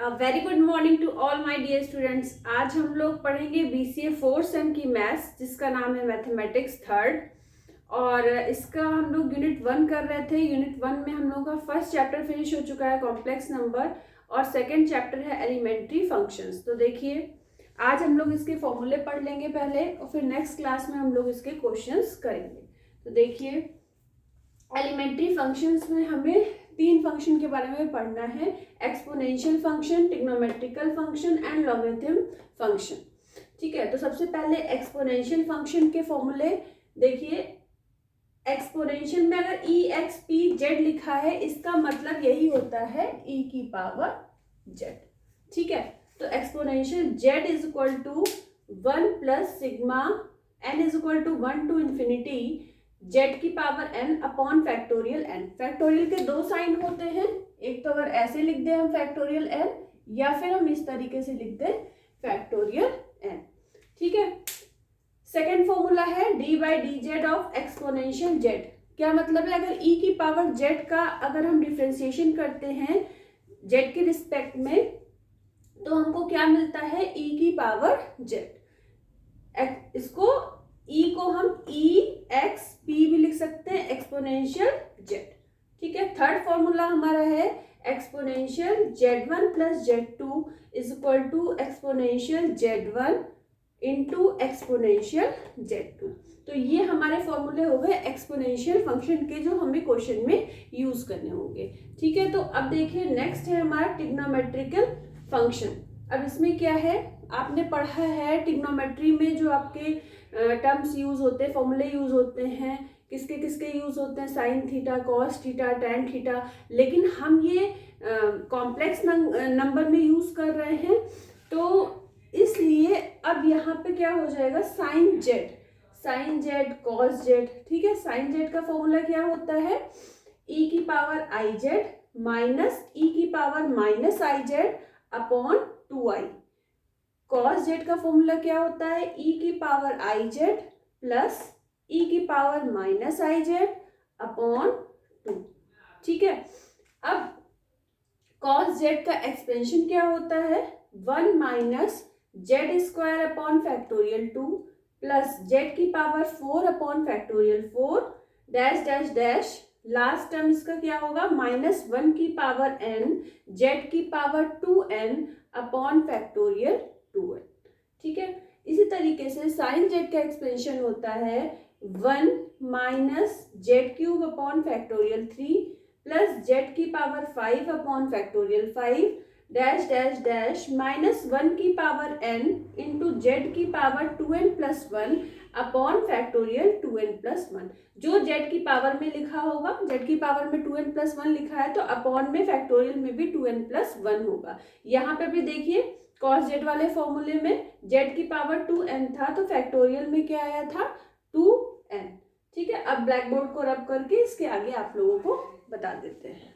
Very good morning to all my dear students. आज हम लोग पढ़ेंगे BCA 4th सेम की मैथ्स, जिसका नाम है मैथमेटिक्स थर्ड। और इसका हम लोग यूनिट 1 कर रहे थे। यूनिट 1 में हम लोग का फर्स्ट चैप्टर फिनिश हो चुका है, कॉम्प्लेक्स नंबर, और सेकंड चैप्टर है एलिमेंट्री फंक्शंस। तो देखिए, आज हम लोग इसके फॉर्मूले पढ़ लेंगे पहले, और फिर नेक्स्ट क्लास में हम लोग इसके क्वेश्चंस करेंगे। तो देखिए, एलिमेंट्री फंक्शंस में हमें 3 फंक्शन के बारे में पढ़ना है: exponential function, trigonometrical function and logarithm function. ठीक है, तो सबसे पहले एक्सपोनेंशियल फंक्शन के फॉर्मूले देखिए। एक्सपोनेंशियल में अगर EXPZ लिखा है, इसका मतलब यही होता है e की पावर z। ठीक है, तो exponential z is equal to 1 plus sigma n is equal to 1 to infinity z की power n upon factorial n। Factorial के 2 साइन होते हैं, एक तो अगर ऐसे लिख दे हम फैक्टोरियल n, या फिर हम इस तरीके से लिख दे फैक्टोरियल n। ठीक है, सेकेंड फॉर्मूला है d/dz ऑफ एक्सपोनेंशियल z। क्या मतलब है? अगर e की पावर z का अगर हम डिफ्रेंसिएशन करते हैं z के रिस्पेक्ट में, तो हमको क्या मिलता है? e की पावर z। इसको e को हम EXP भी लिख सकते हैं, एक्सपोनेंशियल z। ठीक है, थर्ड फॉर्मूला हमारा है exponential z1 plus z2 is equal to exponential z1 into exponential z2। तो ये हमारे फॉर्मूले हो गए एक्सपोनेंशियल फंक्शन के, जो हमें क्वेश्चन में यूज करने होंगे। ठीक है, तो अब देखिए, नेक्स्ट है हमारा ट्रिग्नोमेट्रिकल फंक्शन। अब इसमें क्या है, आपने पढ़ा है ट्रिग्नोमेट्री में जो आपके टर्म्स यूज होते हैं, फॉर्मूले यूज होते हैं, किसके किसके यूज होते हैं? Sine theta, cos theta, tan theta. लेकिन हम ये कॉम्प्लेक्स नंबर में यूज कर रहे हैं, तो इसलिए अब यहाँ पे क्या हो जाएगा? Sine z cos z. ठीक है, साइन जेड का फॉर्मूला क्या होता है? e की power i Z minus e की power minus I Z upon 2i। Cos Z का फॉर्मूला क्या होता है? e की power i Z plus e की power minus I Z upon 2। ठीक है, अब कॉस जेड का एक्सपेंशन क्या होता है? 1 minus Z square upon factorial 2 plus Z की power 4 upon factorial 4 dash dash dash. Last term इसका क्या होगा? -1 की पावर n जेड की power 2n upon factorial 2n। ठीक है, इसी तरीके से साइन जेड का एक्सपेंशन होता है 1 minus Z cube upon factorial 3 plus Z की power 5 upon factorial 5 dash dash dash -1 की पावर n इंटू जेड की power 2n plus 1 upon factorial 2n plus 1। जो जेड की पावर में लिखा होगा, जेड की पावर में 2n प्लस 1 लिखा है, तो अपॉन में फैक्टोरियल में भी 2n प्लस 1 होगा। यहाँ पे भी देखिए, कॉस जेड वाले फॉर्मूले में जेड की पावर 2n था, तो फैक्टोरियल में क्या आया था? 2n। ठीक है, अब ब्लैक बोर्ड को रब करके इसके आगे आप लोगों को बता देते हैं।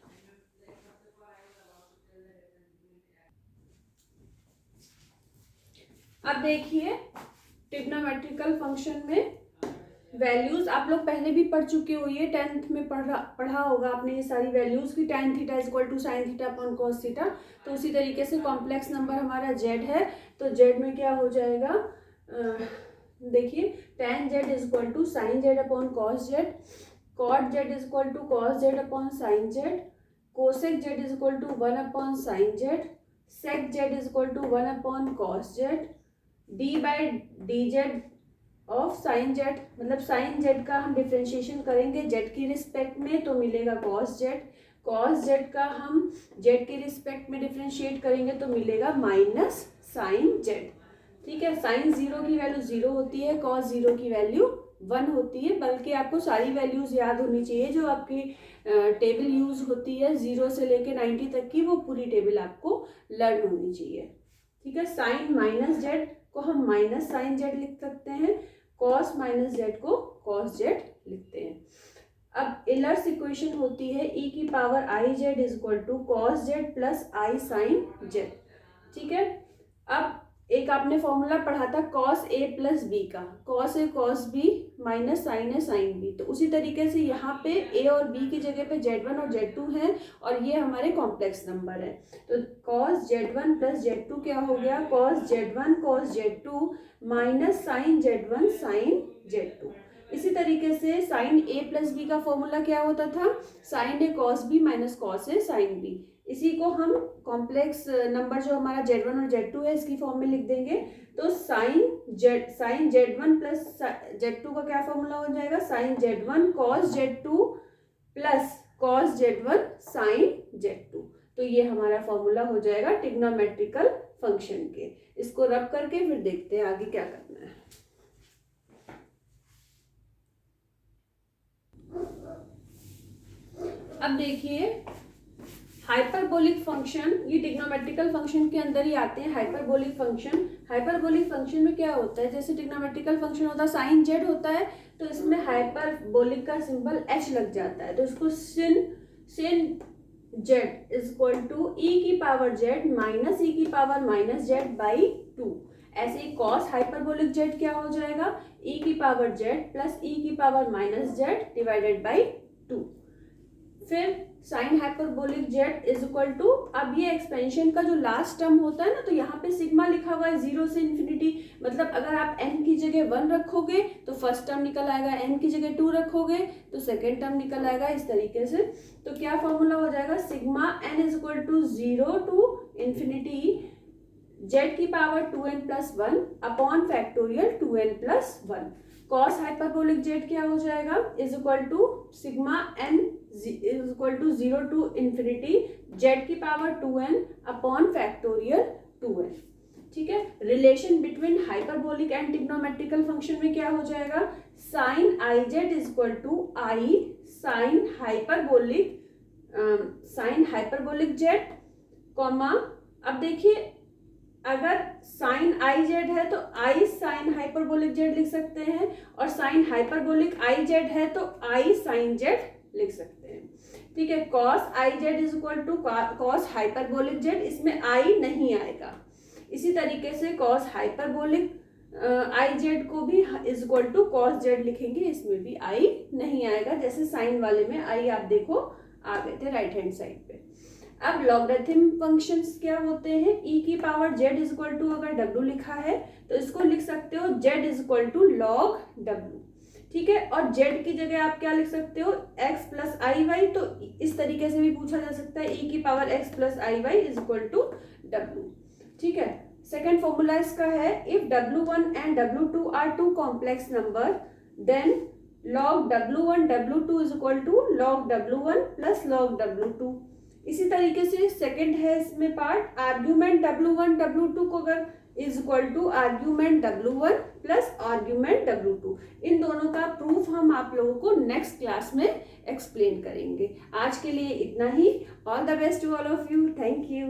अब देखिए, ट्रिग्नोमेट्रिकल फंक्शन में वैल्यूज आप लोग पहले भी पढ़ चुके होइए, 10th में पढ़ा होगा आपने ये सारी वैल्यूज की। tan theta is equal to sine theta upon cos theta. तो उसी तरीके से कॉम्प्लेक्स नंबर हमारा z है, तो z में क्या हो जाएगा? देखिए, tan z is equal to sine z upon cos z, cot z is equal to cos z upon sine z, cosec z is equal to 1 upon sine z, sec z is equal to 1 upon cos z, d/dz of sine z. मतलब sine z का हम differentiation करेंगे Z की respect में, तो मिलेगा cos Z. Cos Z का हम जेड के रिस्पेक्ट में डिफ्रेंशिएट करेंगे, तो मिलेगा माइनस साइन जेड। ठीक है, साइन 0 की वैल्यू 0 होती है, कॉस 0 की वैल्यू 1 होती है। बल्कि आपको सारी वैल्यूज याद होनी चाहिए जो आपकी टेबल यूज होती है 0 से लेके 90 तक की, वो पूरी टेबल आपको लर्न होनी चाहिए। ठीक है, साइन माइनस जेड को हम माइनस साइन जेड लिख सकते हैं, कॉस माइनस जेड को कॉस जेड लिखते हैं। अब एलर्स इक्वेशन होती है e की power i z is equal to cos z plus i sine z. ठीक है, अब एक आपने फॉर्मूला पढ़ा था cos a प्लस बी का, cos a cos b minus sin a sin b। तो उसी तरीके से यहाँ पे a और b की जगह पे z1 और z2 है और ये हमारे कॉम्प्लेक्स नंबर है। तो cos z1 प्लस z2 क्या हो गया, cos z1 cos z2 minus sin z1 sin z2। इसी तरीके से sin a प्लस b का फॉर्मूला क्या होता था, sin a cos b minus cos a sin b। इसी को हम कॉम्प्लेक्स नंबर जो हमारा z1 और z2 है इसकी फॉर्म में लिख देंगे। तो sin z1 प्लस z2 का क्या फॉर्मूला हो जाएगा, sin z1 cos z2 plus cos z1 sin z2। तो ये हमारा फॉर्मूला हो जाएगा ट्रिग्नोमेट्रिकल फंक्शन के। इसको रब करके फिर देखते हैं आगे क्या करना है। अब देखिए हाइपरबोलिक फंक्शन, ये ट्रिग्नोमेट्रिकल फंक्शन के अंदर ही आते हैं हाइपरबोलिक फंक्शन। हाइपरबोलिक फंक्शन में क्या होता है, जैसे ट्रिग्नोमेट्रिकल फंक्शन होता है साइन जेड होता है, तो इसमें हाइपरबोलिक का सिंबल एच लग जाता है। तो इसको sin Z is equal to E की पावर जेड माइनस ई की पावर माइनस जेड बाई 2। ऐसे ही कॉस हाइपरबोलिक जेड क्या हो जाएगा, ई की पावर जेड प्लस ई की power minus z divided by 2। फिर sine hyperbolic z is equal to, अब ये एक्सपेंशन का जो लास्ट टर्म होता है ना, तो यहाँ पे सिग्मा लिखा हुआ है 0 से इन्फिनिटी। मतलब अगर आप n की जगह 1 रखोगे तो फर्स्ट टर्म निकल आएगा, n की जगह 2 रखोगे तो सेकेंड टर्म निकल आएगा, इस तरीके से। तो क्या फॉर्मूला हो जाएगा, sigma n is equal to 0 to infinity z की power 2n plus 1 upon factorial 2n plus 1। Cos hyperbolic z क्या हो जाएगा, is equal to sigma n is equal to 0 to infinity z की power 2n upon factorial 2n। ठीक है, relation between hyperbolic and trigonometrical function में क्या हो जाएगा, sine i z is equal to i sine hyperbolic z comma, अब देखिए अगर साइन आई जेड है तो आई साइन हाइपरबोलिक जेड लिख सकते हैं, और साइन हाइपरबोलिक आई जेड है तो आई साइन जेड लिख सकते हैं। ठीक है, cos i z is equal to cos hyperbolic z, इसमें आई नहीं आएगा। इसी तरीके से कॉस हाइपरबोलिक आई जेड को भी is equal to cos z लिखेंगे, इसमें भी आई नहीं आएगा। जैसे साइन वाले में आई आप देखो आ गए थे राइट हैंड साइड पे। अब लॉगरिथम फंक्शंस क्या होते हैं, e की power z is equal to, अगर w लिखा है तो इसको लिख सकते हो z is equal to log w। ठीक है, और z की जगह आप क्या लिख सकते हो, x प्लस आई वाई। तो इस तरीके से भी पूछा जा सकता है, e की power x plus i y is equal to w। ठीक है, सेकेंड फॉर्मूला इसका है, if w1 and w2 are two complex number then log w1 w2 is equal to log w1 plus log w2। इसी तरीके से second है इसमें part, argument w1 w2 को अगर is equal to argument w1 plus argument w2। इन दोनों का प्रूफ हम आप लोगों को नेक्स्ट क्लास में एक्सप्लेन करेंगे। आज के लिए इतना ही। All the best to all of you, thank you.